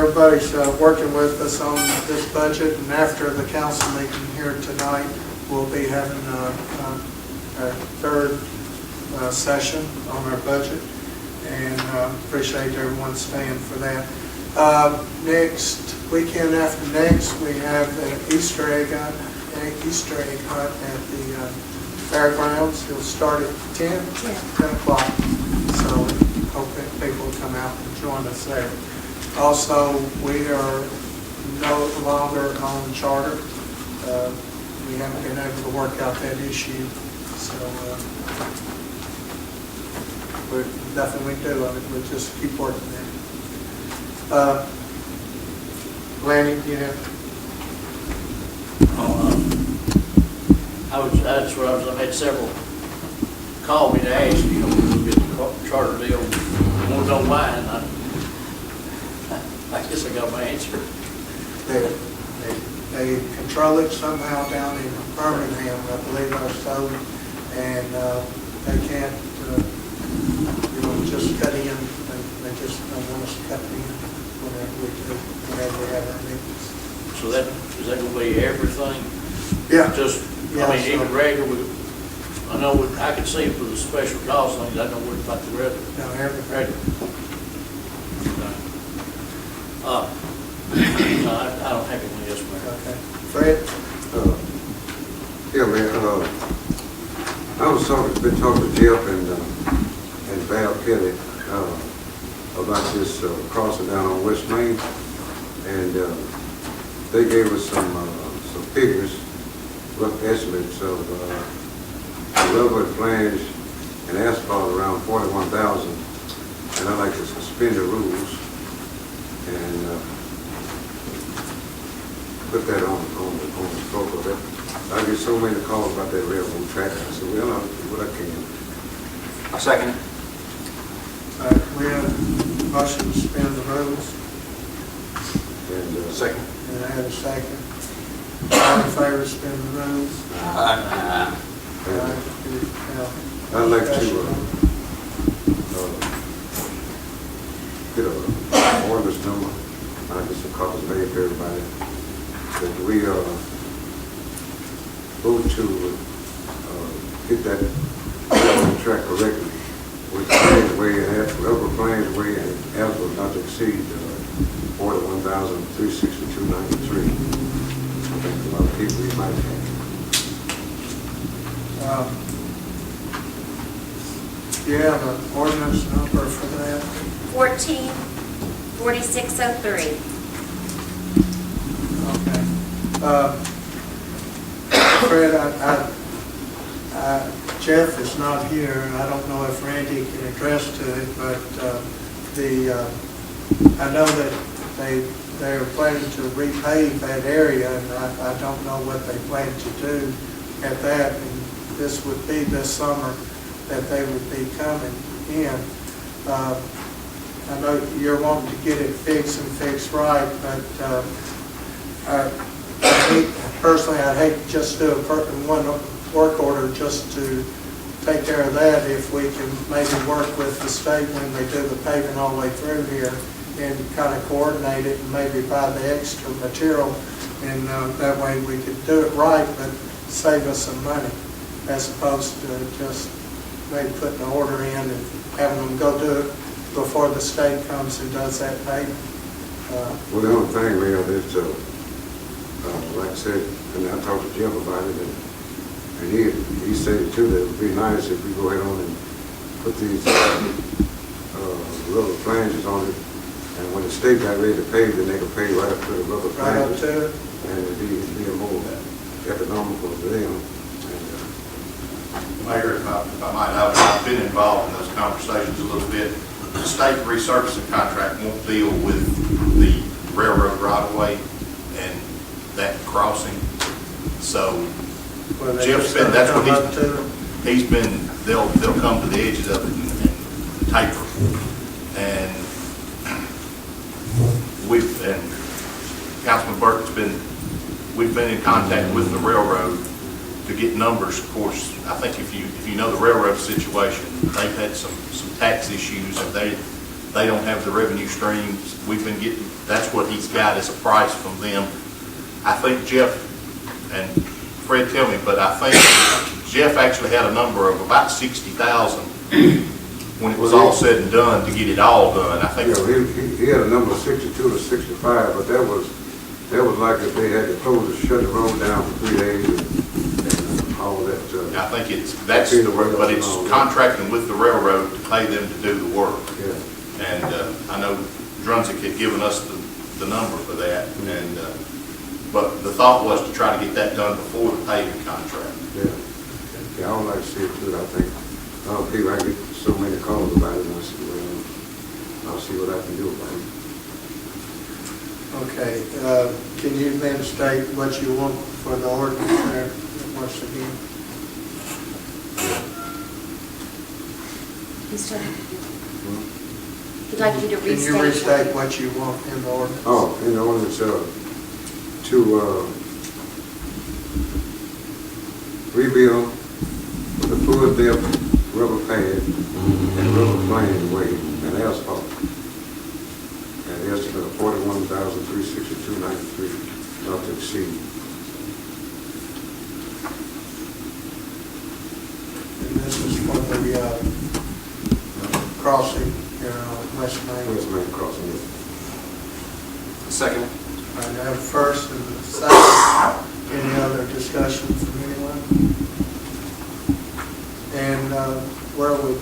everybody's working with us on this budget, and after the council meeting here tonight, we'll be having our third session on our budget, and appreciate everyone staying for that. Next weekend after next, we have an Easter egg hunt at the fairgrounds. It'll start at 10 o'clock, so hope that people will come out and join us there. Also, we are no longer on charter. We haven't been able to work out that issue, so there's nothing we can do on it. We'll just keep working there. Lanny, do you have? I've had several call me to ask, you know, we'll get the charter deal. You want to know why? And I guess I got my answer. They control it somehow down in Birmingham, I believe, or so, and they can't, just cut in. They just don't want us to cut in whenever we have our meetings. So is that going to be everything? Yeah. I mean, even regular. I know I could see for the special cause things. I don't know about the regular. No, everything. No, I don't have anything else, man. Okay. Fred? Yeah, man. I was been talking to Jeff and Val Kelly about this crossing down on West Main, and they gave us some figures, rough estimates of railroad flange and asphalt around 41,000, and I'd like to suspend the rules and put that on the scope of it. I get so many calls about that railroad track. I said, well, I'll do what I can. I second it. We have a motion to suspend the rules. And Second. And I have a second. All in favor of suspend the rules? I'd like to get an ordinance number. I get some copies made for everybody. That we vote to get that railroad track correctly with Plains Way and Upper Plains Way and asphalt not to exceed 41,362.93. I think a lot of people we might have. Do you have an ordinance number for that? 144603. Okay. Fred, Jeff is not here, and I don't know if Randy can address to it, but I know that they're planning to repave that area, and I don't know what they plan to do at that. And this would be this summer that they would be coming in. I know you're wanting to get it fixed and fixed right, but personally, I'd hate to just do one work order just to take care of that. If we can maybe work with the state when they do the paving all the way through here and kind of coordinate it and maybe buy the extra material, and that way we could do it right but save us some money, as opposed to just maybe putting an order in and having them go do it before the state comes and does that paving. Well, the only thing, Ray, is, like I said, and I talked to Jeff about it, and he said too that it would be nice if we go ahead on and put these rubber flanges on it, and when the state got ready to pave, then they could pave right up to the rubber Right up flanges, to it? and it'd be more economical for them. Mayor, if I might, I've been involved in those conversations a little bit. The state resurfacing contract won't deal with the railroad right-of-way and that crossing. So Jeff's been, that's what he's been, they'll come to the edges of it and taper. And Councilman Burton's we've been in contact with the railroad to get numbers. Of course, I think if you know the railroad situation, they've had some tax issues, and they don't have the revenue streams. We've been getting, that's what he's got as a price from them. I think Jeff, and Fred tell me, but I think Jeff actually had a number of about 60,000 when it was all said and done to get it all done. I think. Yeah, he had a number of 62 to 65, but that was like if they had to close or shut the road down for 3 days and all that. I think that's the work, but it's contracting with the railroad to pay them to do the work. Yeah. And I know Drunzik had given us the number for that, and but the thought was to try to get that done before the paving contract. Yeah. Yeah, I would like to see it too. I think people, I get so many calls about it, and I said, well, I'll see what I can do about it. Okay, can you then state what you want for the ordinance there once again? Mr. He'd like you to restate. Can you restate what you want in the ordinance? Oh, in the ordinance, to rebuild the full depth rubber pad and rubber plane weight and asphalt. And the estimate of $41,362.93, not to exceed. And this is for the crossing here on West Main. West Main crossing it. Second. I have first and the second. Any other discussion from anyone? And where would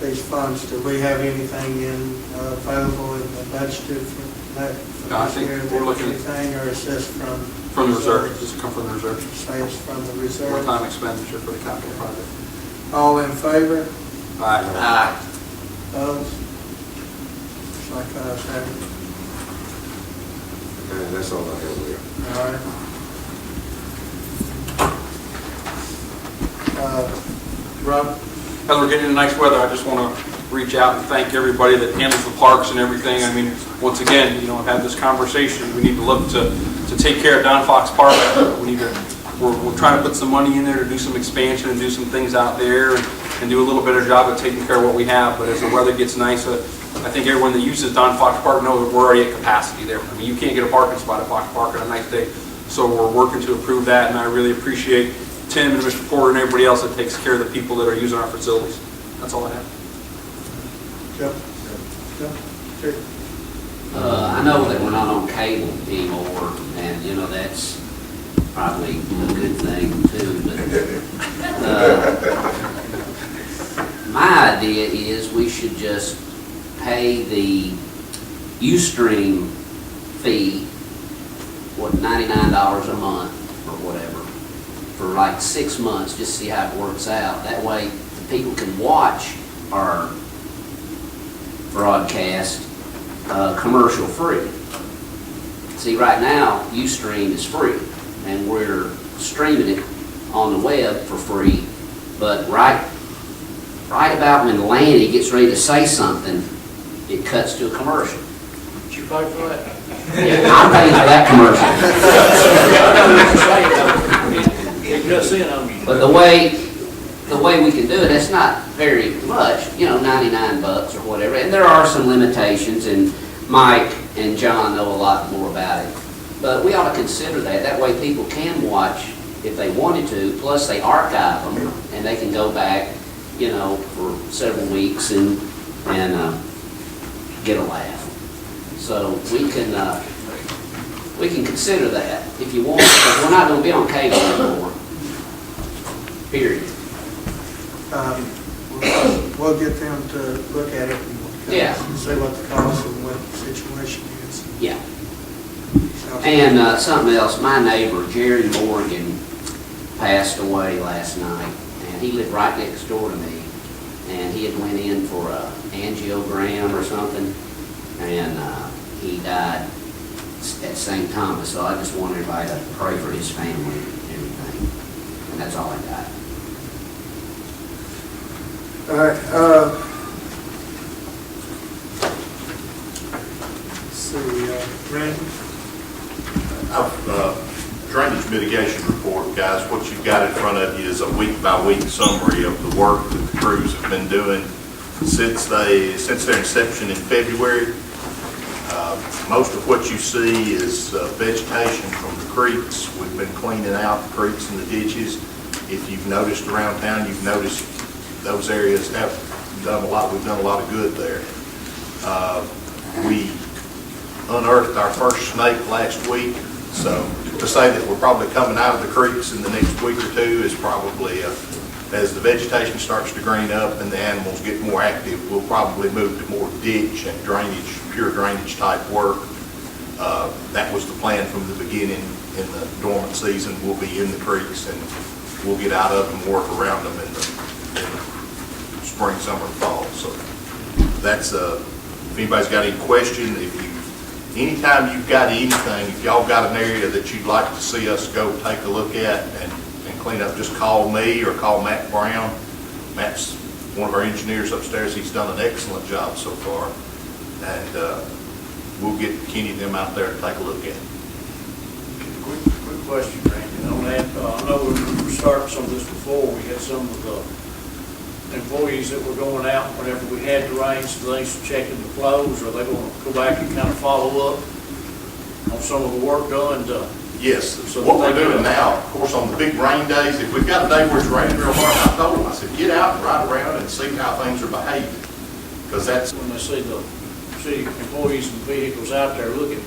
these funds, do we have anything available in the budget for that? No, I think we're looking at- Anything, or is this from From the reserve. Does it come from the reserve? Say it's from the reserve. One-time expenditure for the capital project. All in favor? Aye. Opposed? It's like I was having. And that's all I have there. All right. Rob? As we're getting into nice weather, I just want to reach out and thank everybody that handles the parks and everything. I mean, once again, I've had this conversation. We need to look to take care of Don Fox Park. We're trying to put some money in there to do some expansion and do some things out there and do a little better job of taking care of what we have. But as the weather gets nicer, I think everyone that uses Don Fox Park knows we're already at capacity there. I mean, you can't get a parking spot at Fox Park on a nice day. So we're working to improve that, and I really appreciate Tim and Mr. Porter and everybody else that takes care of the people that are using our facilities. That's all I have. Yep. Okay. I know that we're not on cable anymore, and that's probably a good thing too, but my idea is we should just pay the Ustream fee, $99 a month or whatever, for like 6 months, just see how it works out. That way the people can watch our broadcast commercial free. See, right now Ustream is free and we're streaming it on the web for free, but right about when Lanny gets ready to say something, it cuts to a commercial. Did you pay for that? Yeah, I'm paying for that commercial. But the way we can do it, it's not very much, $99 or whatever. And there are some limitations, and Mike and John know a lot more about it. But we ought to consider that. That way people can watch if they wanted to, plus they archive them, and they can go back, for several weeks and get a laugh. So we can consider that if you want, because we're not going to be on cable anymore. Period. We'll get them to look at it and see what the cost and what the situation is. Yeah. And something else, my neighbor, Jerry Morgan, passed away last night, and he lived right next door to me, and he had went in for a angiogram or something, and he died at St. Thomas, so I just want everybody to pray for his family and everything, and that's all I got. All right, let's see, Randy? Drainage mitigation report, guys. What you've got in front of you is a week-by-week summary of the work that the crews have been doing since their inception in February. Most of what you see is vegetation from the creeks. We've been cleaning out the creeks and the ditches. If you've noticed around town, you've noticed those areas have done a lot. We've done a lot of good there. We unearthed our first snake last week, so to say that we're probably coming out of the creeks in the next week or two is probably, as the vegetation starts to green up and the animals get more active, we'll probably move to more ditch and drainage, pure drainage type work. That was the plan from the beginning. In the dormant season, we'll be in the creeks and we'll get out of them, work around them in the spring, summer, and fall. So that's, if anybody's got any question, anytime you've got anything, if y'all got an area that you'd like to see us go take a look at and clean up, just call me or call Matt Brown. Matt's one of our engineers upstairs. He's done an excellent job so far. And we'll get Kenny and them out there to take a look at it. Quick question, Randy, on that. I know we were starting some of this before. We had some of the employees that were going out whenever we had the rains, things checking the flows. Are they going to go back and kind of follow up on some of the work done to? Yes, So what we're doing now, of course, on the big rain days, if we've got a day where it's raining real hard, I told them, I said, get out and ride around and see how things are behaving. Because that's, When they see the city employees and vehicles out there looking.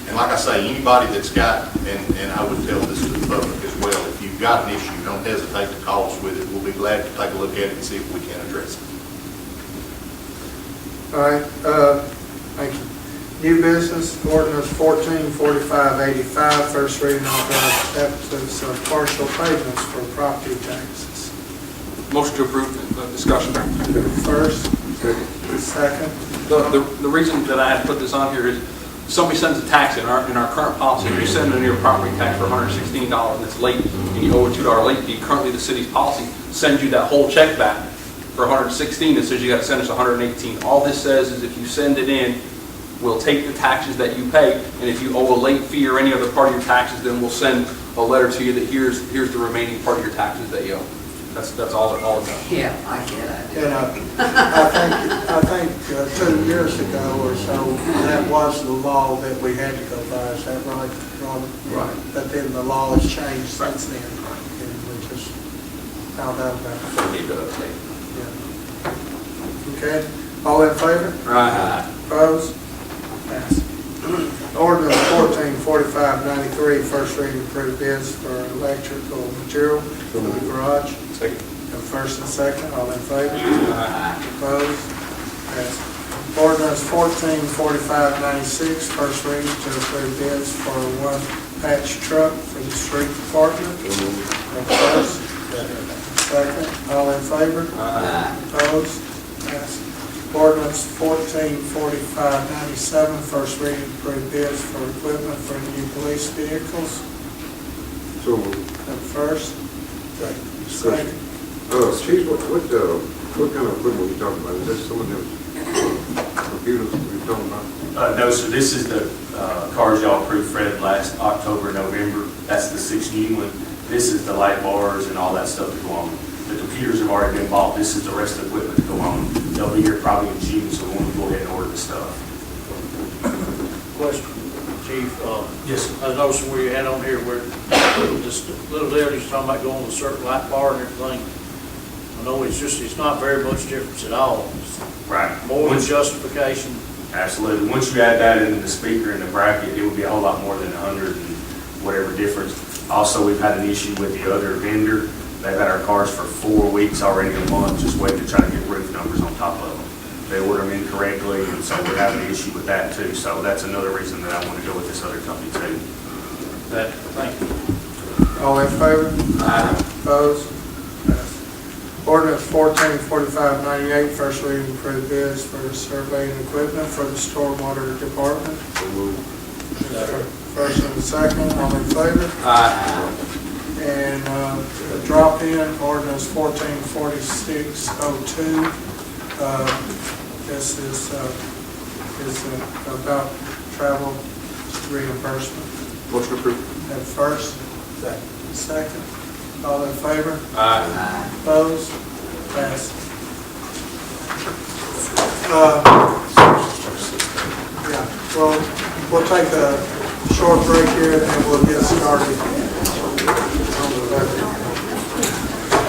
and like I say, anybody that's got, and I would tell this to the public as well, if you've got an issue, don't hesitate to call us with it. We'll be glad to take a look at it and see if we can address it. All right, thank you. New business, ordinance 144585, first reading authorized acceptance of partial payments for property taxes. Motion to approve, discussion. First, second. The reason that I had to put this on here is somebody sends a tax in our current policy. If you send in your property tax for $116 and it's late and you owe a $2 late fee, currently the city's policy sends you that whole check back for $116. It says you got to send us $118. All this says is if you send it in, we'll take the taxes that you pay, and if you owe a late fee or any other part of your taxes, then we'll send a letter to you that here's the remaining part of your taxes that you owe. That's all it does. Yeah, I get it. And I think 2 years ago or so, that was the law that we had to go by. Is that right, Robert? Right. But then the law has changed since then, and we just found out about it. So we need to take. Yeah. Okay, all in favor? Right. Opposed? Passed. Ordinance 144593, first reading, approved bids for electrical material for the garage. Second. First and second, all in favor? Aye. Opposed? Passed. Ordinance 144596, first reading to approve bids for one patch truck for the street department. First, second, all in favor? Aye. Opposed? Passed. Ordinance 144597, first reading, approved bids for equipment for new police vehicles. So moved. First, second. Chief, what kind of equipment are we talking about? Is this some of them computers we're talking about? No, sir, this is the cars y'all approved, Fred, last October, November. That's the 6 new one. This is the light bars and all that stuff to go on. The computers have already been bought. This is the rest of the equipment to go on. They'll be here probably in June, so we want to go ahead and order the stuff. Question, Chief. Yes, sir. I was noticing where you had on here where this little lady was talking about going with a certain light bar and everything. I know it's not very much difference at all. It's Right. more than Once- justification. Absolutely. Once you add that into the speaker and the bracket, it would be a whole lot more than 100 and whatever difference. Also, we've had an issue with the other vendor. They've had our cars for 4 weeks already, a month, just waiting to try to get roof numbers on top of them. They order them incorrectly, and so we're having an issue with that too. So that's another reason that I want to go with this other company too. Thank you. All in favor? Aye. Opposed? Passed. Ordinance 144598, first reading, approved bids for surveying equipment for the stormwater department. So moved. First and second, all in favor? Aye. And drop-in, ordinance 144602. This is about travel reimbursement. Motion approved. At first? Second. All in favor? Aye. Opposed? Passed. Yeah, well, we'll take a short break here and we'll